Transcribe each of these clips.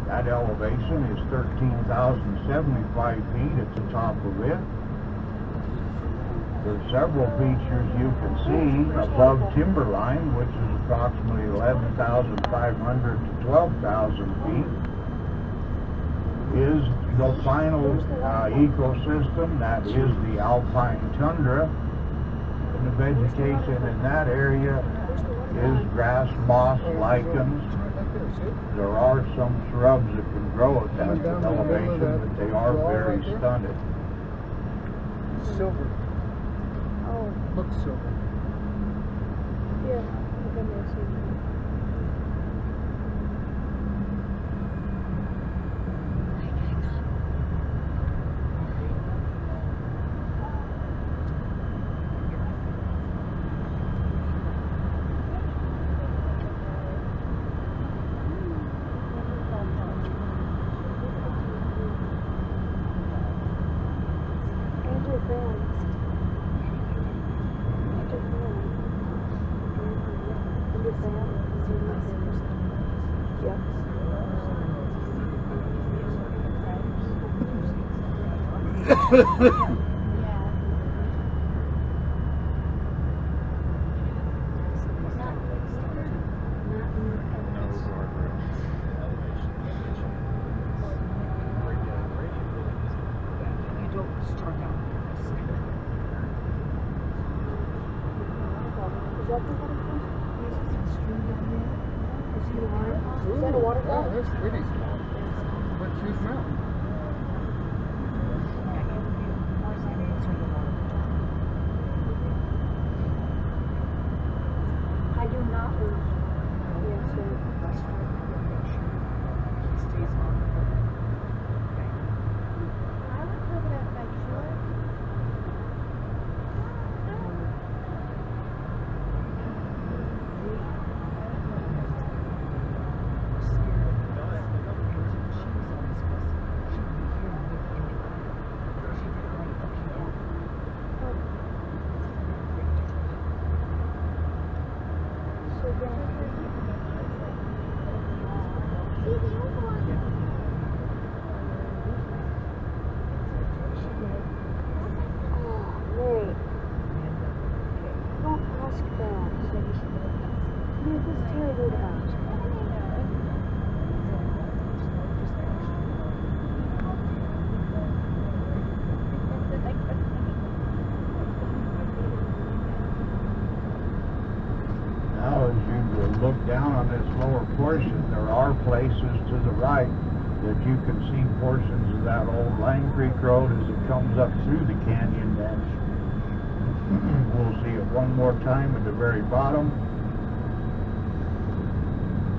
That elevation is 13,075 feet at the top of it. There's several features you can see above timberline, which is approximately 11,500 to 12,000 feet. Is the final ecosystem, that is the alpine tundra. And the vegetation in that area is grass, moss, lichens. There are some shrubs that can grow at that elevation, but they are very stunted. Silver. Oh. Looks silver. Yeah, I've been there too. Is that a waterfall? Oh, that's pretty small. But huge mountain. I do not lose. Yes, sir. I would cover that back short. Look down on this lower portion, there are places to the right that you can see portions of that old Line Creek Road as it comes up through the canyon then. We'll see it one more time at the very bottom.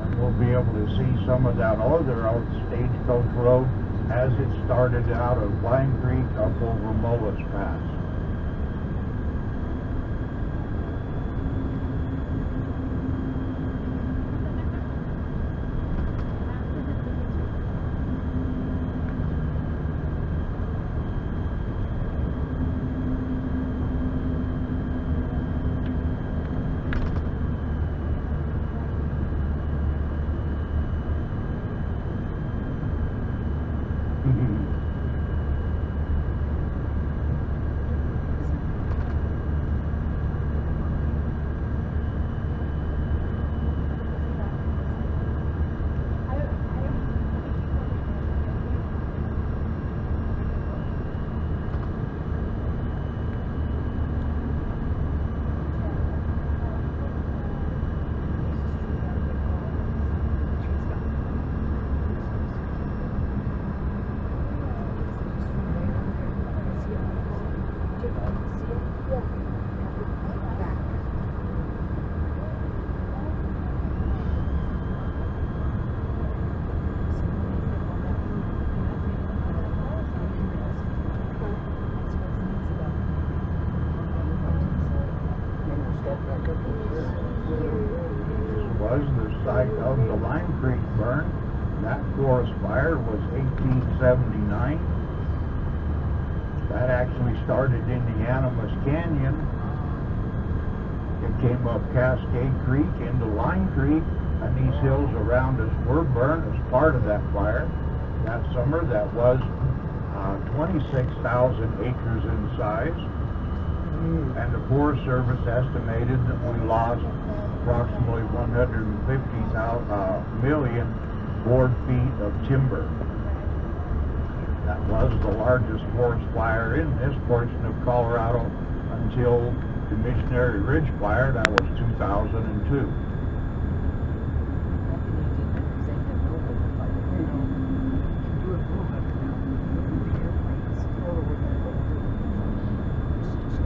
And we'll be able to see some of that other old stagecoach road as it started out of Line Creek up over Mullis Pass. Was the site of the Line Creek burn. That forest fire was 1879. That actually started in the Animas Canyon. It came up Cascade Creek into Line Creek, And these hills around us were burned as part of that fire. That summer, that was 26,000 acres in size. And the Forest Service estimated that we lost approximately 150 million board feet of timber. That was the largest forest fire in this portion of Colorado until the Missionary Ridge Fire. That was 2002.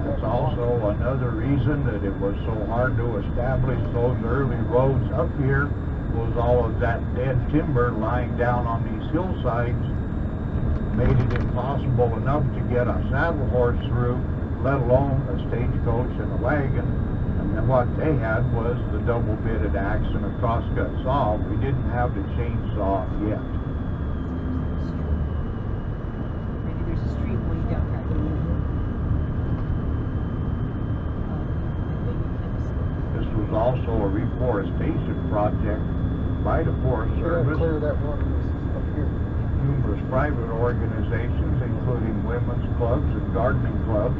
That's also another reason that it was so hard to establish those early roads up here, was all of that dead timber lying down on these hillsides made it impossible enough to get a saddle horse through, let alone a stagecoach and a wagon. And then what they had was the double-bitted axe and a crosscut saw. We didn't have the chainsaw yet. Maybe there's a street way down there. This was also a reforestation project by the Forest Service. Clear that water up here. Numerous private organizations, including women's clubs and gardening clubs,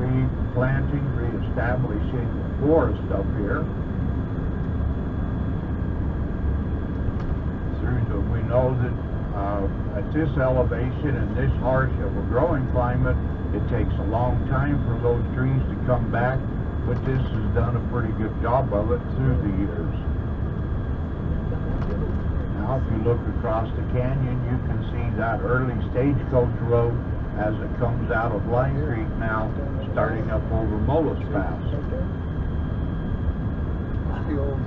replanting, reestablishing the forest up here. We know that at this elevation and this harsh of a growing climate, it takes a long time for those trees to come back, but this has done a pretty good job of it through the years. Now, if you look across the canyon, you can see that early stagecoach road as it comes out of Line Creek now, starting up over Mullis Pass. That's the old.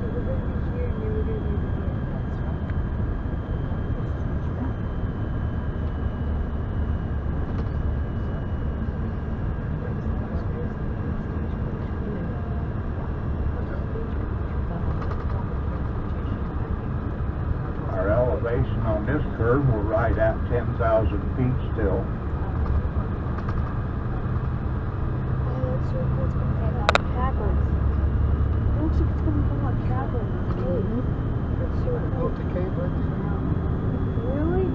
Our elevation on this curve, we're right at 10,000 feet still. Built the cave right there. Really?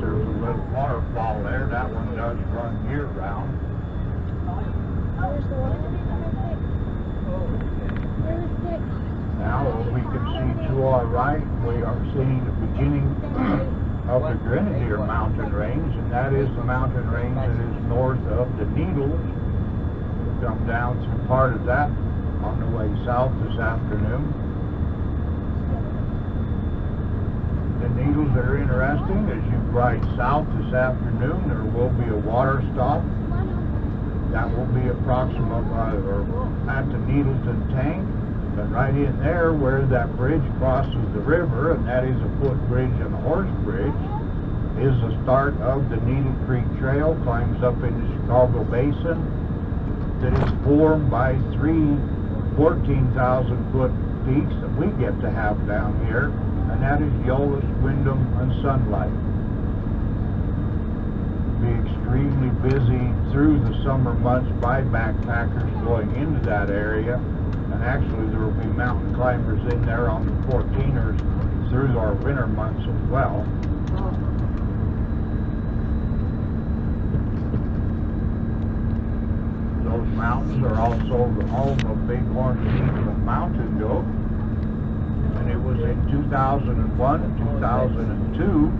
There's a little waterfall there. That one does run year-round. Where's the water? Now, we can see to our right, we are seeing the beginning of the Grenadier mountain range, and that is the mountain range that is north of the Needles. We'll come down through part of that on the way south this afternoon. The Needles are interesting. As you ride south this afternoon, there will be a water stop. That will be approximately at the Needleton tank. But right in there where that bridge crosses the river, and that is a footbridge and a horse bridge, is the start of the Needle Creek Trail, climbs up into Chicago Basin, that is formed by three 14,000 foot peaks that we get to have down here, and that is Eolus, Wyndham, and Sunlight. Be extremely busy through the summer months by backpackers going into that area, and And actually there will be mountain climbers in there on the 14ers through our winter months as well. Those mountains are also the home of Bighorn Sheep mountain goat. And it was in 2001 and 2002,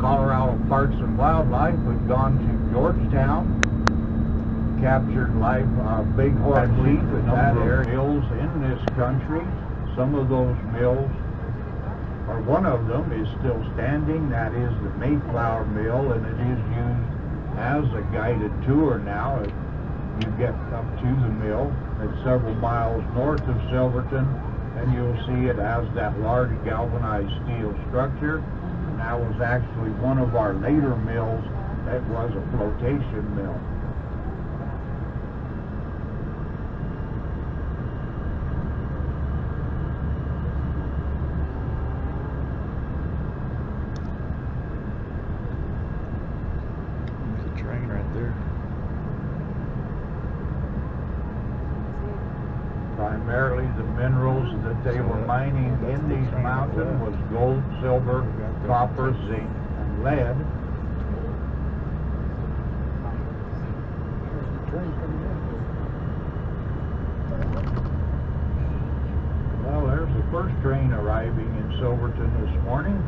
Colorado Parks and Wildlife had gone to Georgetown, captured live bighorn sheep in that area. Mills in this country, some of those mills, or one of them is still standing. That is the Mayflower Mill, and it is used as a guided tour now. You get up to the mill. It's several miles north of Silverton, and you'll see it as that large galvanized steel structure. And that was actually one of our later mills that was a flotation mill. There's a train right there. Primarily the minerals that they were mining in these mountains was gold, silver, copper, zinc, and lead. There's the train coming Well, there's the first train arriving in Silverton this morning.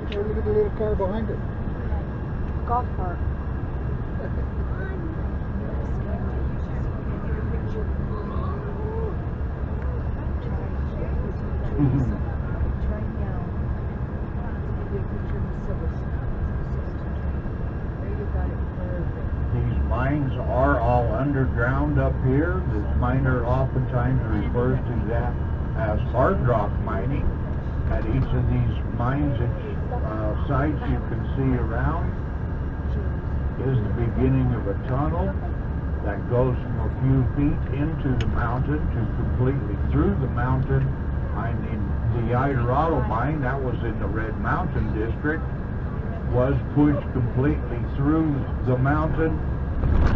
Hey, look at the little car behind it. Golf cart. These mines are all underground up here. The miner oftentimes refers to that as hard rock mining. At each of these mines, sites you can see around is the beginning of a tunnel that goes from a few feet into the mountain to completely through the mountain. I mean, the Idorado mine, that was in the Red Mountain district, was pushed completely through the mountain.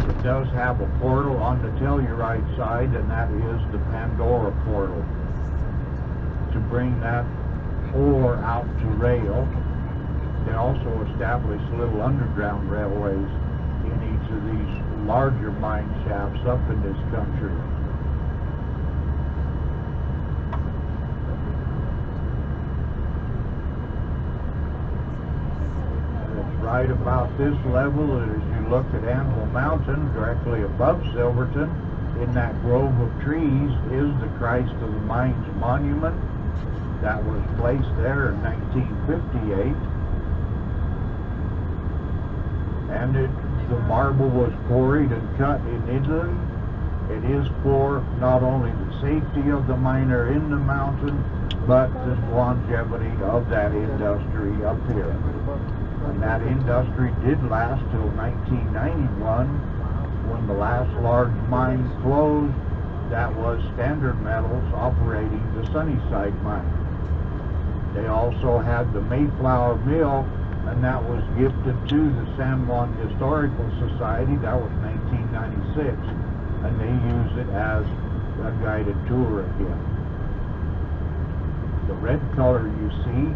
It does have a portal on the Telluride side, and that is the Pandora portal to bring that ore out to rail. They also established little underground railways in each of these larger mine shafts up in this country. And it's right about this level that as you look at Anvil Mountain, directly above Silverton, in that grove of trees is the Christ of the Mines monument that was placed there in 1958. And the marble was quarried and cut in Italy. It is for not only the safety of the miner in the mountain, but the longevity of that industry up here. And that industry did last till 1991, when the last large mine closed. That was Standard Metals operating the Sunnyside mine. They also had the Mayflower Mill, and that was gifted to the San Juan Historical Society. That was 1996, and they use it as a guided tour again. The red color you see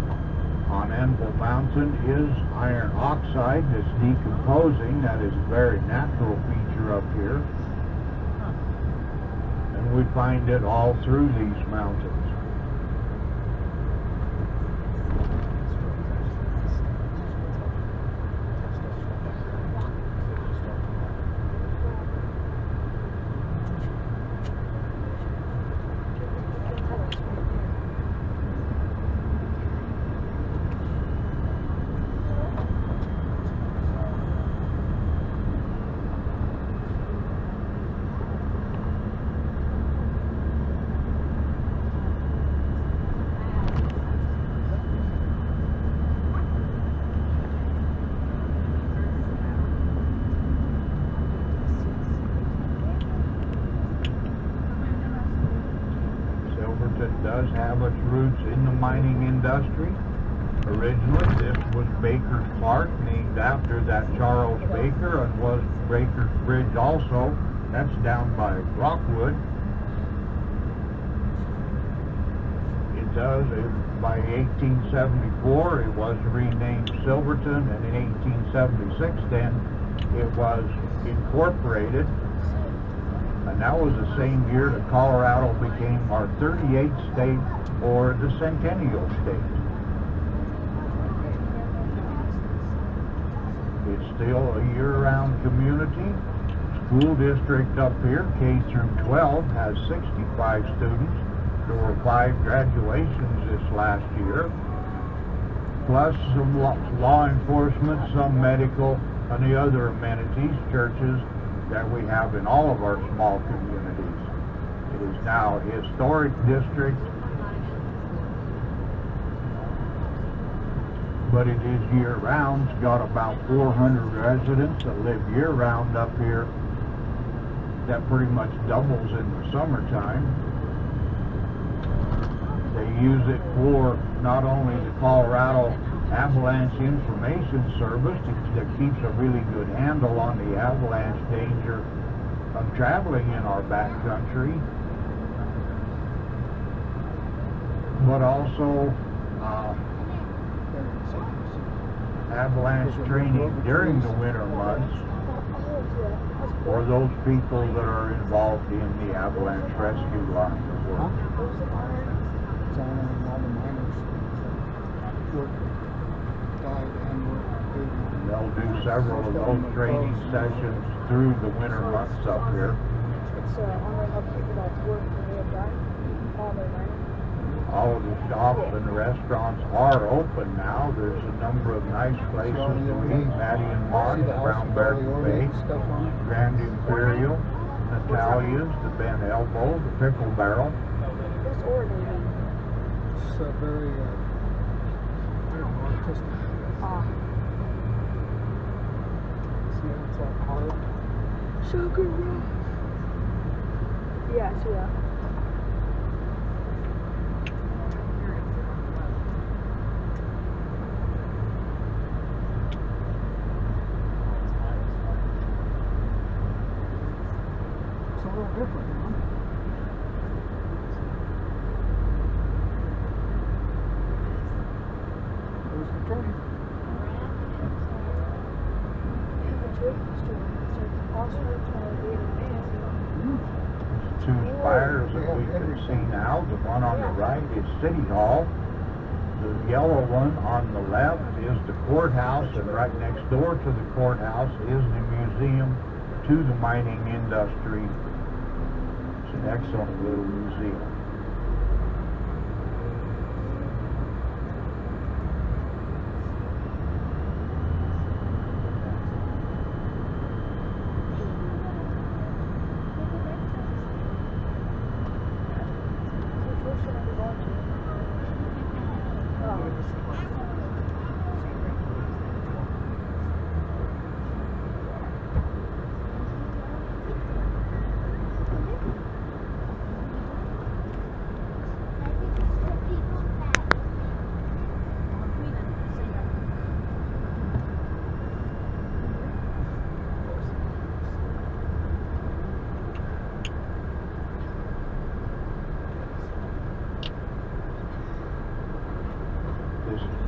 on Anvil Mountain is iron oxide that's decomposing. That is a very natural feature up here, and we find it all through these mountains. its roots in the mining industry. Originally, this was Baker's Park, named after that Charles Baker, and was Baker's Bridge also. That's down by Rockwood. By 1874, it was renamed Silverton, and in 1876, then it was incorporated. And that was the same year that Colorado became our 38th state, or the Centennial State. It's still a year-round community. School district up here, K through 12, has 65 students. There were 5 graduations this last year, plus some law enforcement, some medical, and the other amenities, churches that we have in all of our small communities. It is now a historic district, but it is year-round. It's got about 400 residents that live year-round up here. That pretty much doubles in the summertime. They use it for not only the Colorado Avalanche Information Service that keeps a really good handle on the avalanche danger of traveling in our backcountry, but also avalanche training during the winter months for those people that are involved in the avalanche rescue line of work. All the miners work, died and work. They'll do several of those training sessions through the winter months up here. It's on how people that work when they have died. All their money. All of the shops and restaurants are open now. There's a number of nice places to eat. Matty and Mark, Brown Bear Cafe, Grand Imperial, Natalia's, the Ben Elbow, the Pickle Barrel. What's Oregon? It's very artistic. See, it's all carved. Sugar Rock. Yeah, see that. It's a little different, huh? There's the train. Two spires that we can see now. The one on the right is City Hall. The yellow one on the left is the courthouse, and right next door to the courthouse is the museum to the mining industry. It's an excellent little museum.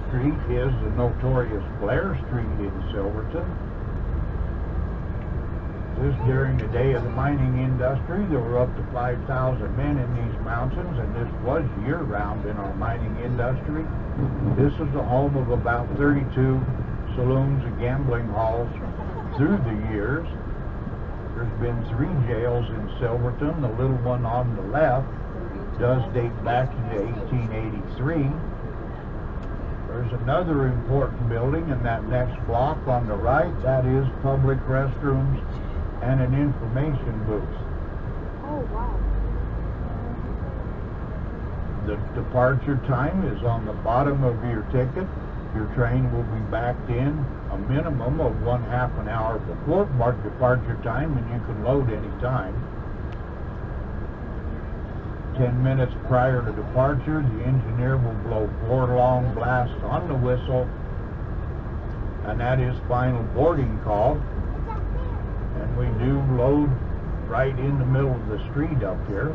Street is the notorious Blair Street in Silverton. This during the day of the mining industry, there were up to 5,000 men in these mountains, and this was year-round in our mining industry. This is the home of about 32 saloons and gambling halls through the years. There's been 3 jails in Silverton. The little one on the left does date back to 1883. There's another important building in that next block on the right. That is public restrooms and an information booth. Oh, wow. The departure time is on the bottom of your ticket. Your train will be backed in a minimum of 1/2 an hour before departure time, and you can load any time. 10 minutes prior to departure, the engineer will blow 4 long blasts on the whistle, and that is final boarding call. And we do load right in the middle of the street up here.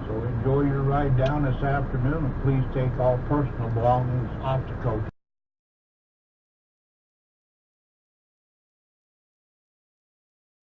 So enjoy your ride down this afternoon, and please take all personal belongings off the coach.